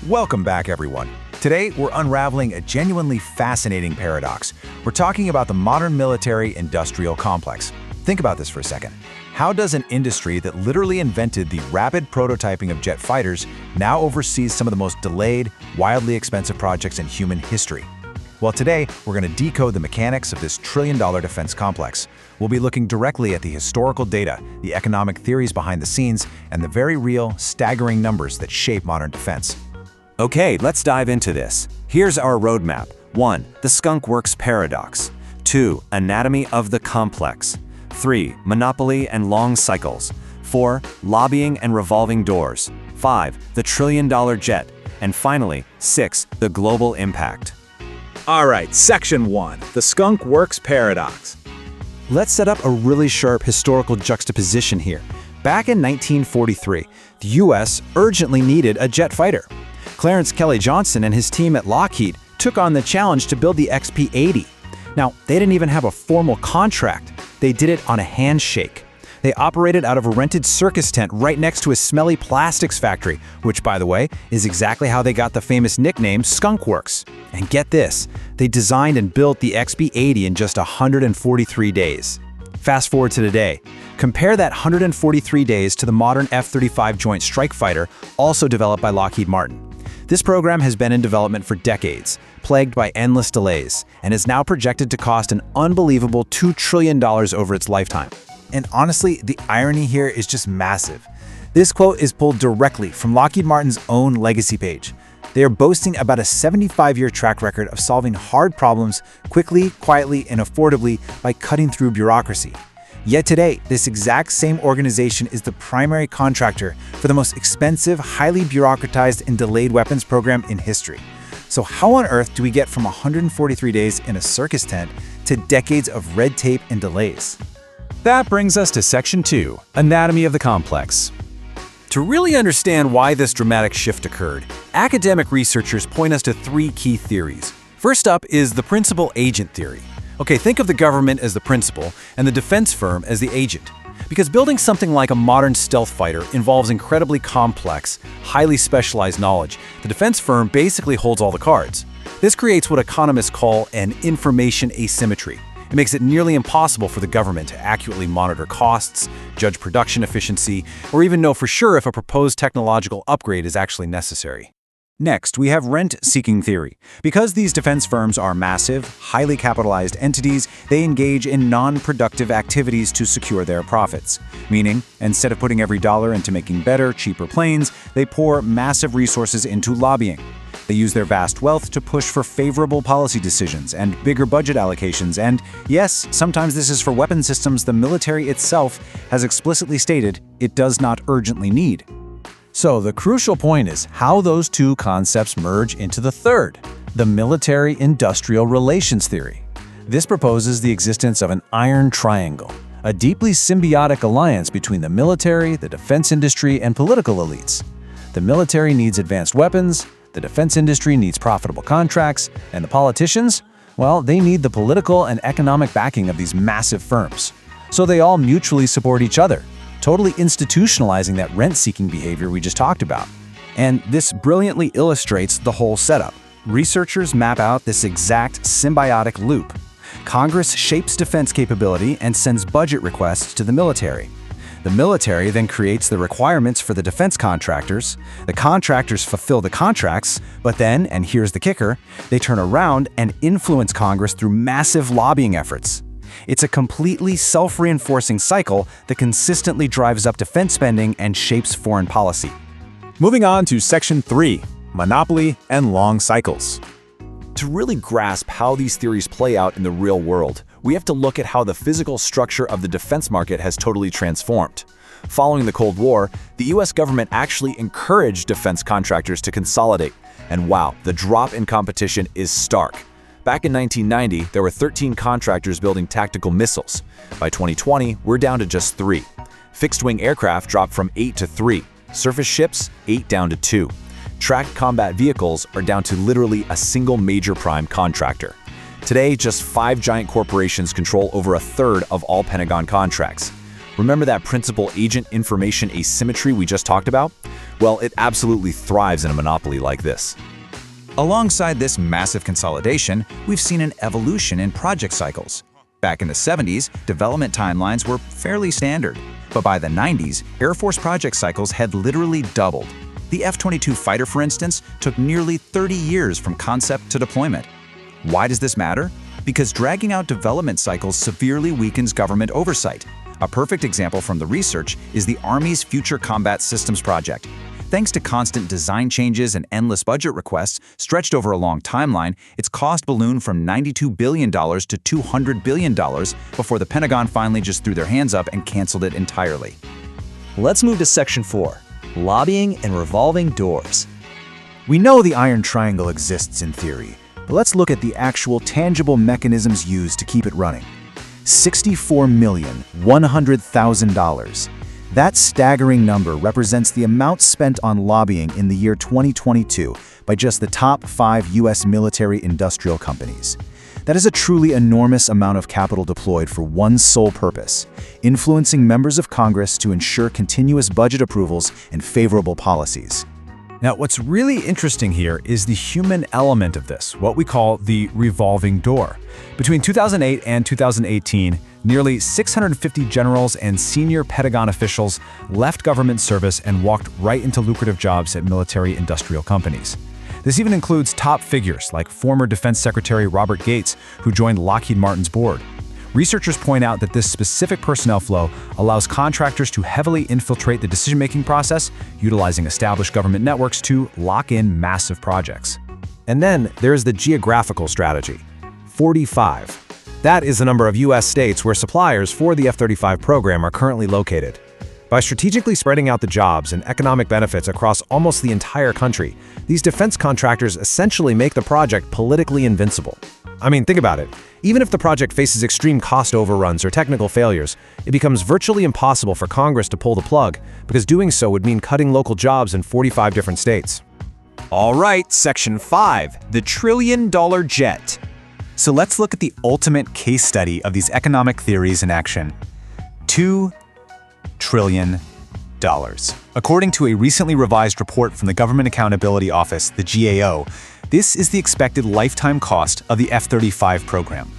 Welcome back, everyone. Today, we're unraveling a genuinely fascinating paradox. We're talking about the modern military-industrial complex. Think about this for a second. How does an industry that literally invented the rapid prototyping of jet fighters now oversees some of the most delayed, wildly expensive projects in human history? Well, today, we're going to decode the mechanics of this trillion-dollar defense complex. We'll be looking directly at the historical data, the economic theories behind the scenes, and the very real, staggering numbers that shape modern defense. Okay, let's dive into this. Here's our roadmap. 1. The Skunk Works paradox. 2. Anatomy of the complex. 3. Monopoly and long cycles. 4. Lobbying and revolving doors. 5. The trillion-dollar jet. And finally, 6. The global impact. All right, Section 1, the Skunk Works paradox. Let's set up a really sharp historical juxtaposition here. Back in 1943, the U.S. urgently needed a jet fighter. Clarence Kelly Johnson and his team at Lockheed took on the challenge to build the XP-80. Now, they didn't even have a formal contract. They did it on a handshake. They operated out of a rented circus tent right next to a smelly plastics factory, which, by the way, is exactly how they got the famous nickname Skunk Works. And get this, they designed and built the XP-80 in just 143 days. Fast forward to today. Compare that 143 days to the modern F-35 Joint Strike Fighter, also developed by Lockheed Martin. This program has been in development for decades, plagued by endless delays, and is now projected to cost an unbelievable $2 trillion over its lifetime. And honestly, the irony here is just massive. This quote is pulled directly from Lockheed Martin's own legacy page. They are boasting about a 75-year track record of solving hard problems quickly, quietly, and affordably by cutting through bureaucracy. Yet today, this exact same organization is the primary contractor for the most expensive, highly bureaucratized, and delayed weapons program in history. So how on earth do we get from 143 days in a circus tent to decades of red tape and delays? That brings us to Section 2, Anatomy of the Complex. To really understand why this dramatic shift occurred, academic researchers point us to 3 key theories. First up is the principal-agent theory. Okay, think of the government as the principal and the defense firm as the agent. Because building something like a modern stealth fighter involves incredibly complex, highly specialized knowledge, the defense firm basically holds all the cards. This creates what economists call an information asymmetry. It makes it nearly impossible for the government to accurately monitor costs, judge production efficiency, or even know for sure if a proposed technological upgrade is actually necessary. Next, we have rent-seeking theory. Because these defense firms are massive, highly capitalized entities, they engage in non-productive activities to secure their profits. Meaning, instead of putting every dollar into making better, cheaper planes, they pour massive resources into lobbying. They use their vast wealth to push for favorable policy decisions and bigger budget allocations, and yes, sometimes this is for weapon systems the military itself has explicitly stated it does not urgently need. So the crucial point is how those two concepts merge into the third, the military-industrial relations theory. This proposes the existence of an iron triangle, a deeply symbiotic alliance between the military, the defense industry, and political elites. The military needs advanced weapons, the defense industry needs profitable contracts, and the politicians, well, they need the political and economic backing of these massive firms. So they all mutually support each other, totally institutionalizing that rent-seeking behavior we just talked about. And this brilliantly illustrates the whole setup. Researchers map out this exact symbiotic loop. Congress shapes defense capability and sends budget requests to the military. The military then creates the requirements for the defense contractors. The contractors fulfill the contracts, but then, and here's the kicker, they turn around and influence Congress through massive lobbying efforts. It's a completely self-reinforcing cycle that consistently drives up defense spending and shapes foreign policy. Moving on to Section 3, Monopoly and long cycles. To really grasp how these theories play out in the real world, we have to look at how the physical structure of the defense market has totally transformed. Following the Cold War, the US government actually encouraged defense contractors to consolidate. And wow, the drop in competition is stark. Back in 1990, there were 13 contractors building tactical missiles. By 2020, we're down to just 3. Fixed-wing aircraft dropped from 8 to 3. Surface ships, 8 down to 2. Tracked combat vehicles are down to literally a single major prime contractor. Today, just 5 giant corporations control over a third of all Pentagon contracts. Remember that principal-agent information asymmetry we just talked about? Well, it absolutely thrives in a monopoly like this. Alongside this massive consolidation, we've seen an evolution in project cycles. Back in the 70s, development timelines were fairly standard. But by the 90s, Air Force project cycles had literally doubled. The F-22 fighter, for instance, took nearly 30 years from concept to deployment. Why does this matter? Because dragging out development cycles severely weakens government oversight. A perfect example from the research is the Army's Future Combat Systems project. Thanks to constant design changes and endless budget requests stretched over a long timeline, its cost ballooned from $92 billion to $200 billion before the Pentagon finally just threw their hands up and canceled it entirely. Let's move to Section 4, Lobbying and Revolving Doors. We know the Iron Triangle exists in theory, but let's look at the actual tangible mechanisms used to keep it running. $64,100,000. That staggering number represents the amount spent on lobbying in the year 2022 by just the top 5 U.S. military-industrial companies. That is a truly enormous amount of capital deployed for one sole purpose: influencing members of Congress to ensure continuous budget approvals and favorable policies. Now, what's really interesting here is the human element of this, what we call the revolving door. Between 2008 and 2018, nearly 650 generals and senior Pentagon officials left government service and walked right into lucrative jobs at military-industrial companies. This even includes top figures like former Defense Secretary Robert Gates, who joined Lockheed Martin's board. Researchers point out that this specific personnel flow allows contractors to heavily infiltrate the decision-making process, utilizing established government networks to lock in massive projects. And then there's the geographical strategy. 45. That is the number of U.S. states where suppliers for the F-35 program are currently located. By strategically spreading out the jobs and economic benefits across almost the entire country, these defense contractors essentially make the project politically invincible. I mean, think about it. Even if the project faces extreme cost overruns or technical failures, it becomes virtually impossible for Congress to pull the plug, because doing so would mean cutting local jobs in 45 different states. All right, Section 5, the trillion-dollar jet. So let's look at the ultimate case study of these economic theories in action. $2 trillion. According to a recently revised report from the Government Accountability Office, the GAO, this is the expected lifetime cost of the F-35 program.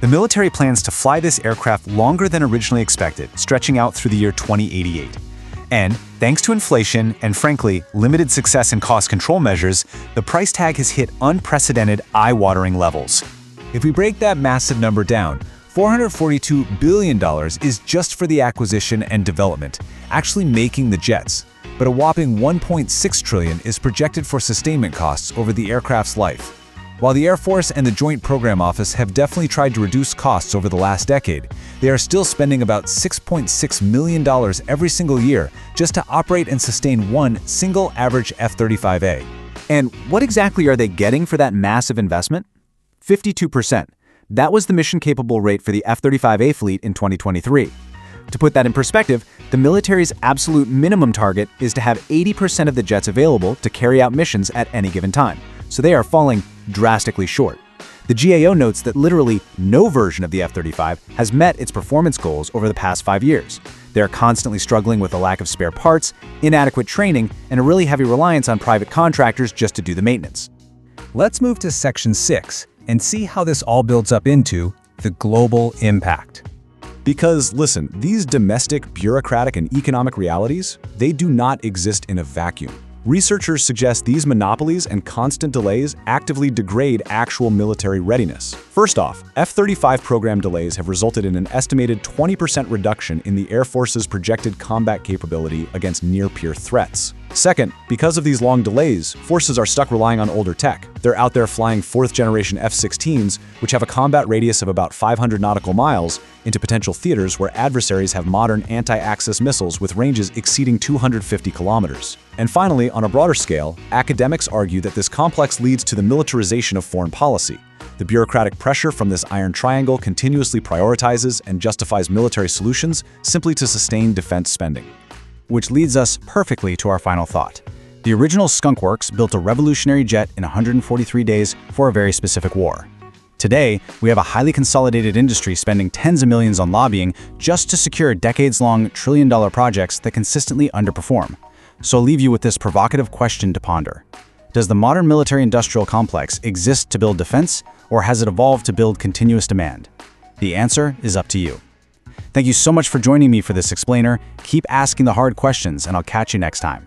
The military plans to fly this aircraft longer than originally expected, stretching out through the year 2088. And thanks to inflation and, frankly, limited success in cost control measures, the price tag has hit unprecedented, eye-watering levels. If we break that massive number down, $442 billion is just for the acquisition and development, actually making the jets. But a whopping $1.6 trillion is projected for sustainment costs over the aircraft's life. While the Air Force and the Joint Program Office have definitely tried to reduce costs over the last decade, they are still spending about $6.6 million every single year just to operate and sustain one single average F-35A. And what exactly are they getting for that massive investment? 52%. That was the mission-capable rate for the F-35A fleet in 2023. To put that in perspective, the military's absolute minimum target is to have 80% of the jets available to carry out missions at any given time, so they are falling drastically short. The GAO notes that literally no version of the F-35 has met its performance goals over the past 5 years. They are constantly struggling with a lack of spare parts, inadequate training, and a really heavy reliance on private contractors just to do the maintenance. Let's move to Section 6 and see how this all builds up into the global impact. Because, listen, these domestic, bureaucratic, and economic realities, they do not exist in a vacuum. Researchers suggest these monopolies and constant delays actively degrade actual military readiness. First off, F-35 program delays have resulted in an estimated 20% reduction in the Air Force's projected combat capability against near-peer threats. Second, because of these long delays, forces are stuck relying on older tech. They're out there flying fourth-generation F-16s, which have a combat radius of about 500 nautical miles, into potential theaters where adversaries have modern anti-access missiles with ranges exceeding 250 kilometers. And finally, on a broader scale, academics argue that this complex leads to the militarization of foreign policy. The bureaucratic pressure from this iron triangle continuously prioritizes and justifies military solutions simply to sustain defense spending. Which leads us perfectly to our final thought. The original Skunk Works built a revolutionary jet in 143 days for a very specific war. Today, we have a highly consolidated industry spending tens of millions on lobbying just to secure decades-long trillion-dollar projects that consistently underperform. So I'll leave you with this provocative question to ponder. Does the modern military-industrial complex exist to build defense, or has it evolved to build continuous demand? The answer is up to you. Thank you so much for joining me for this explainer. Keep asking the hard questions, and I'll catch you next time.